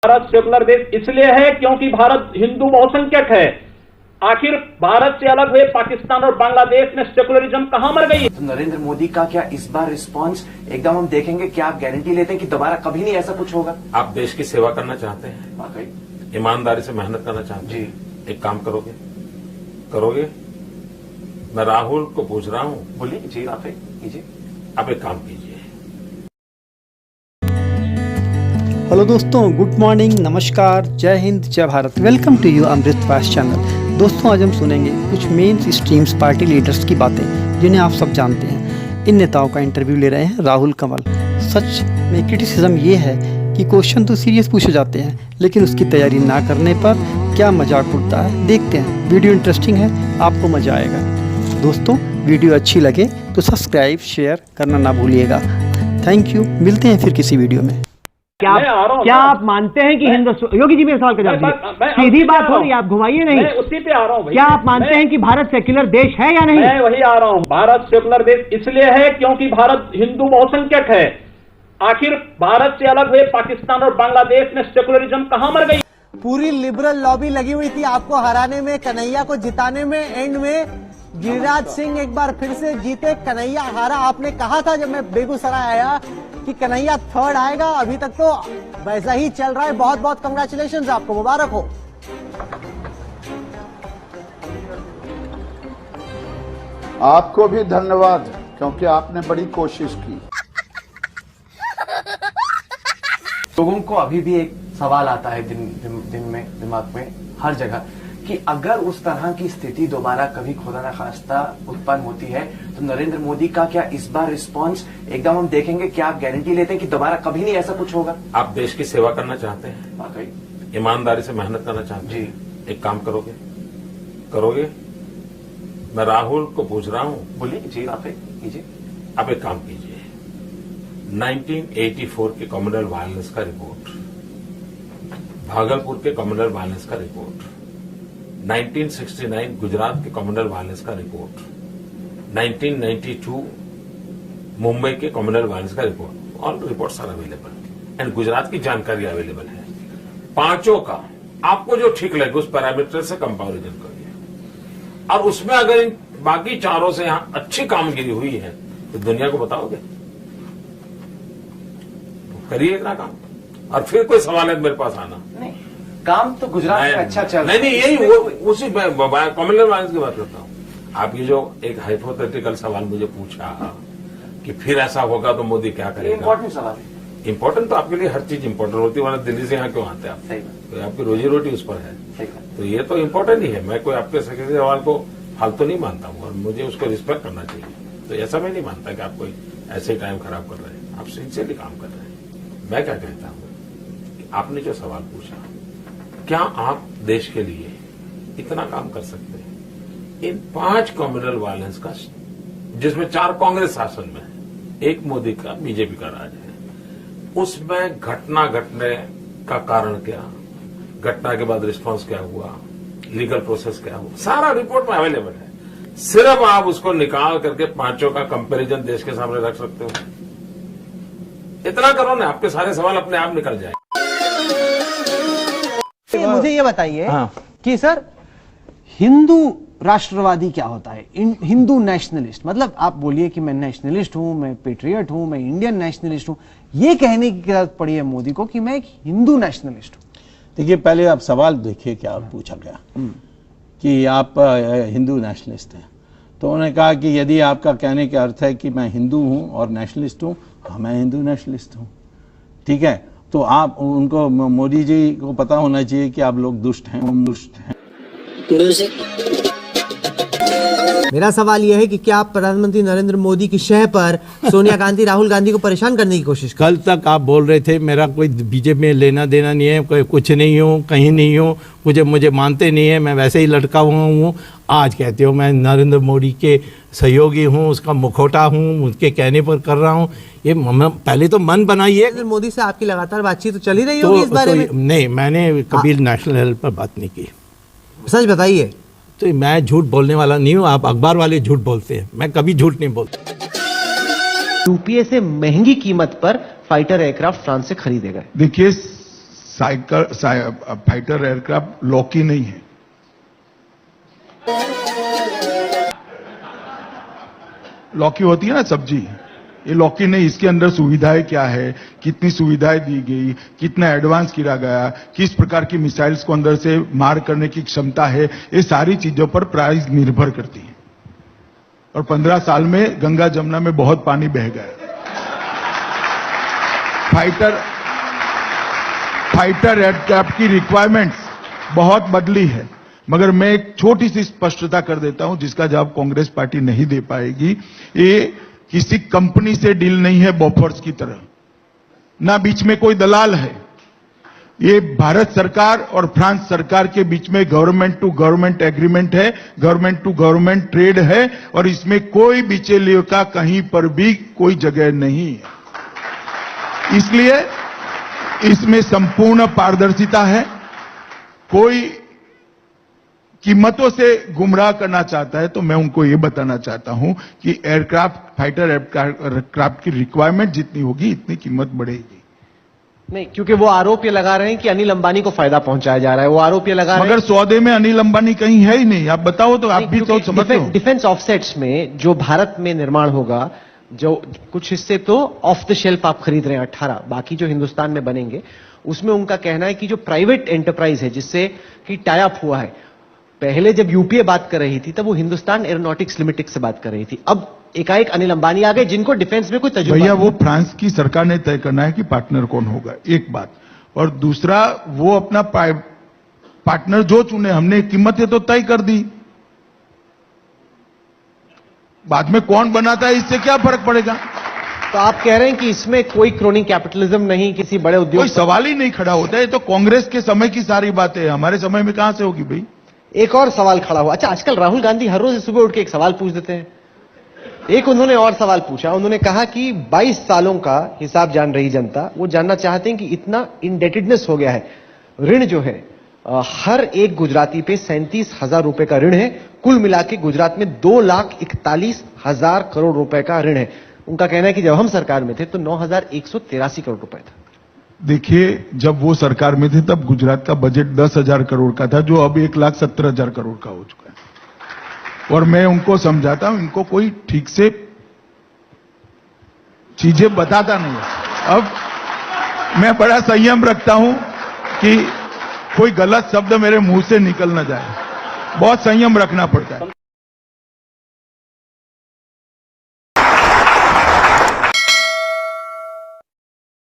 Bharat secular देश इसलिए है क्योंकि भारत हिंदू बहुसंख्यक है। आखिर भारत से अलग हुए पाकिस्तान और बांग्लादेश में सेकुलरिज्म कहां मर गई? तो नरेंद्र मोदी का क्या इस बार रिस्पांस एकदम हम देखेंगे, क्या आप गारंटी लेते हैं कि दोबारा कभी नहीं ऐसा कुछ होगा? आप देश की सेवा करना चाहते हैं, वाकई ईमानदारी से मेहनत करना चाहते हैं जी। एक काम करोगे? मैं राहुल को पूछ रहा हूं, बोलिए जी, आप कीजिए, आप एक काम कीजिए। हेलो दोस्तों, गुड मॉर्निंग, नमस्कार, जय हिंद, जय Bharat. Welcome to you Amrit fast channel. दोस्तों, आज हम सुनेंगे कुछ मेन स्ट्रीम्स पार्टी लीडर्स की बातें जिन्हें आप सब जानते हैं। इन नेताओं का इंटरव्यू ले रहे हैं राहुल कंवल। सच में क्रिटिसिज्म ये है कि क्वेश्चन तो सीरियस पूछे जाते हैं, लेकिन उसकी तैयारी ना करने पर क्या मजाक उड़ता है। देखते हैं, वीडियो इंटरेस्टिंग है, आपको मजा आएगा। दोस्तों, वीडियो अच्छी लगे तो सब्सक्राइब शेयर करना ना भूलिएगा। थैंक यू, मिलते हैं फिर किसी वीडियो में। क्या आप मानते हैं कि हिंदुस्तान, योगी जी मेरे सवाल का जवाब दीजिए, सीधी बात हो रही है, आप घुमाइए नहीं। मैं उसी पे आ रहा हूँ। क्या आप मानते हैं कि भारत सेक्युलर देश है या नहीं? मैं वही आ रहा हूँ। भारत सेकुलर देश इसलिए है क्योंकि भारत हिंदू बहुसंख्यक है। आखिर भारत से अलग हुए पाकिस्तान और बांग्लादेश में सेकुलरिज्म कहां मर गई? पूरी लिबरल लॉबी लगी हुई थी आपको हराने में, कन्हैया को जिताने में। एंड में गिरिराज सिंह एक बार फिर से जीते, कन्हैया हारा। आपने कहा था जब मैं बेगूसराय आया कि कन्हैया थर्ड आएगा, अभी तक तो वैसा ही चल रहा है। बहुत बहुत कंग्रेचुलेशंस आपको, मुबारक हो। आपको भी धन्यवाद, क्योंकि आपने बड़ी कोशिश की। लोगों को अभी भी एक सवाल आता है दिन में, दिमाग में, हर जगह, कि अगर उस तरह की स्थिति दोबारा कभी खुदा न खास्ता उत्पन्न होती है तो नरेंद्र मोदी का क्या इस बार रिस्पांस एकदम हम देखेंगे, क्या आप गारंटी लेते हैं कि दोबारा कभी नहीं ऐसा कुछ होगा? आप देश की सेवा करना चाहते हैं, वाकई ईमानदारी से मेहनत करना चाहते हैं जी। एक काम करोगे? मैं राहुल को पूछ रहा हूं, बोलिए जी, आप कीजिए, आप एक काम कीजिए। 1984 के कम्युनल वायलेंस का रिपोर्ट, भागलपुर के कम्युनल वायलेंस का रिपोर्ट, 1969 गुजरात के कम्युनल वायलेंस का रिपोर्ट, 1992 मुंबई के कम्युनल वायलेंस का report, all reports are available and Gujarat की जानकारी अवेलेबल है। पांचों का आपको जो ठीक लगे उस पैरामीटर से कंपैरिजन करिए, और उसमें अगर इन बाकी चारों से यहां अच्छी कामगिरी हुई है तो दुनिया को बताओगे, करिए ना काम, और फिर कोई सवाल है मेरे पास आना। नहीं, काम तो गुजरात में अच्छा चल रहा है। नहीं, यही उसी कम्युनल वायलेंस की बात करता हूँ। आप ये जो एक हाइपोथेटिकल सवाल मुझे पूछा कि फिर ऐसा होगा तो मोदी क्या करेगा, इंपॉर्टेंट सवाल है। इंपॉर्टेंट तो आपके लिए हर चीज इंपॉर्टेंट होती है, वरना दिल्ली से यहाँ क्यों आते हैं आप? सही बात। तो आपकी रोजी रोटी उस पर है, सही बात। तो ये तो इंपॉर्टेंट ही है। मैं कोई आपके सेक्रेटरी सवाल को फालतू नहीं मानता हूँ, और मुझे उसको रिस्पेक्ट करना चाहिए। तो ऐसा मैं नहीं मानता कि आप कोई ऐसे टाइम खराब कर रहे हैं, आप सिंसियरली काम कर रहे हैं। मैं क्या कहता हूँ कि आपने जो सवाल पूछा, क्या आप देश के लिए इतना काम कर सकते हैं? इन 5 कम्युनल वायलेंस का, जिसमें 4 कांग्रेस शासन में है, 1 मोदी का बीजेपी का राज है, उसमें घटना घटने का कारण क्या, घटना के बाद रिस्पांस क्या हुआ, लीगल प्रोसेस क्या हुआ, सारा रिपोर्ट में अवेलेबल है। सिर्फ आप उसको निकाल करके पांचों का कंपैरिजन देश के सामने रख सकते हो। इतना करो ना, आपके सारे सवाल अपने आप निकल जाए। मुझे ये बताइए कि सर, हिंदू राष्ट्रवादी क्या होता है? हिंदू नेशनलिस्ट, मतलब आप बोलिए कि मैं नेशनलिस्ट हूं, मैं पेट्रियट हूं, मैं इंडियन नेशनलिस्ट हूं, ये कहने की जरूरत पड़ी है मोदी को कि मैं एक हिंदू नेशनलिस्ट हूं। देखिए, पहले आप सवाल देखिए क्या पूछा गया कि आप हिंदू नेशनलिस्ट हैं। तो उन्होंने कहा कि यदि आपका कहने का अर्थ है कि मैं हिंदू हूं और नेशनलिस्ट हूं, हाँ, मैं हिंदू नेशनलिस्ट हूं, ठीक है। तो आप उनको, मोदी जी को पता होना चाहिए कि आप लोग दुष्ट हैं, हम दुष्ट हैं। मेरा सवाल यह है कि क्या आप प्रधानमंत्री नरेंद्र मोदी की शह पर सोनिया गांधी, राहुल गांधी को परेशान करने की कोशिश कर? कल तक आप बोल रहे थे मेरा कोई बीजेपी में लेना देना नहीं है, कोई कुछ नहीं हूँ, कहीं नहीं हूँ, मुझे मानते नहीं है, मैं वैसे ही लटका हुआ हूँ। आज कहते हो मैं नरेंद्र मोदी के सहयोगी हूँ, उसका मुखौटा हूँ, उसके कहने पर कर रहा हूँ। ये पहले तो मन बनाइए। मोदी से आपकी लगातार बातचीत तो चल ही रही होगी इस बारे में? नहीं, मैंने कभी नेशनल हेल्थ पर बात नहीं की। सच बताइए। तो मैं झूठ बोलने वाला नहीं हूँ, आप अखबार वाले झूठ बोलते हैं, मैं कभी झूठ नहीं बोलता। यूपीए से महंगी कीमत पर फाइटर एयरक्राफ्ट फ्रांस से खरीदे गए। देखिए, फाइटर एयरक्राफ्ट लॉकी नहीं है। लॉकी होती है ना सब्जी, ये लॉकी नहीं। इसके अंदर सुविधाएं क्या है, कितनी सुविधाएं दी गई, कितना एडवांस किया गया, किस प्रकार की मिसाइल्स को अंदर से मार करने की क्षमता है, ये सारी चीजों पर प्राइस निर्भर करती है। और 15 साल में गंगा जमुना में बहुत पानी बह गया। फाइटर एयरक्राफ्ट की रिक्वायरमेंट्स बहुत बदली है, मगर मैं एक छोटी सी स्पष्टता कर देता हूं जिसका जवाब कांग्रेस पार्टी नहीं दे पाएगी। ये किसी कंपनी से डील नहीं है बॉफर्स की तरह, ना बीच में कोई दलाल है। ये भारत सरकार और फ्रांस सरकार के बीच में गवर्नमेंट टू गवर्नमेंट एग्रीमेंट है, गवर्नमेंट टू गवर्नमेंट ट्रेड है, और इसमें कोई बिचौलियों का कहीं पर भी कोई जगह नहीं है। इसलिए इसमें संपूर्ण पारदर्शिता है। कोई कीमतों से गुमराह करना चाहता है तो मैं उनको ये बताना चाहता हूं कि फाइटर एयरक्राफ्ट की रिक्वायरमेंट जितनी होगी इतनी कीमत बढ़ेगी। नहीं, क्योंकि वो आरोप ये लगा रहे हैं कि अनिल अंबानी को फायदा पहुंचाया जा रहा है। वो आरोप ये लगा रहे हैं, मगर सौदे में अनिल अंबानी कहीं है ही नहीं। आप बताओ तो, आप भी तो समझते हो। डिफेंस ऑफसेट्स में जो भारत में निर्माण होगा, जो कुछ हिस्से तो ऑफ द शेल्फ आप खरीद रहे हैं 18, बाकी जो हिंदुस्तान में बनेंगे उसमें उनका कहना है कि जो प्राइवेट एंटरप्राइज है जिससे कि टाई अप हुआ है, पहले जब यूपीए बात कर रही थी तब वो हिंदुस्तान एरोनॉटिक्स लिमिटेड से बात कर रही थी। अब एकाएक अनिल अंबानी आ गए जिनको डिफेंस में कोई तजुर्बा। भैया वो फ्रांस की सरकार ने तय करना है कि पार्टनर कौन होगा, एक बात। और दूसरा, वो अपना पार्टनर जो चुने, हमने कीमतें तो तय कर दी, बाद में कौन बनाता है इससे क्या फर्क पड़ेगा। तो आप कह रहे हैं कि इसमें कोई क्रोनी कैपिटलिज्म नहीं, किसी बड़े उद्योग, कोई सवाल ही नहीं खड़ा होता है। तो कांग्रेस के समय की सारी बातें हैं, हमारे समय में कहां से होगी भाई। एक और सवाल खड़ा हुआ। अच्छा, आजकल राहुल गांधी हर रोज सुबह उठ के एक सवाल पूछ देते हैं। एक उन्होंने और सवाल पूछा, उन्होंने कहा कि 22 सालों का हिसाब जान रही जनता, वो जानना चाहते हैं कि इतना इंडेटेडनेस हो गया है, ऋण जो है हर एक गुजराती पे 37,000 रुपए का ऋण है। कुल मिला के गुजरात में 2,41,000 करोड़ रुपए का ऋण है। उनका कहना है कि जब हम सरकार में थे तो 9,183 करोड़ रुपए था। देखिए, जब वो सरकार में थे तब गुजरात का बजट 10,000 करोड़ का था, जो अब 1,70,000 करोड़ का हो चुका है। और मैं उनको समझाता हूं, इनको कोई ठीक से चीजें बताता नहीं है। अब मैं बड़ा संयम रखता हूं कि कोई गलत शब्द मेरे मुंह से निकल ना जाए, बहुत संयम रखना पड़ता है।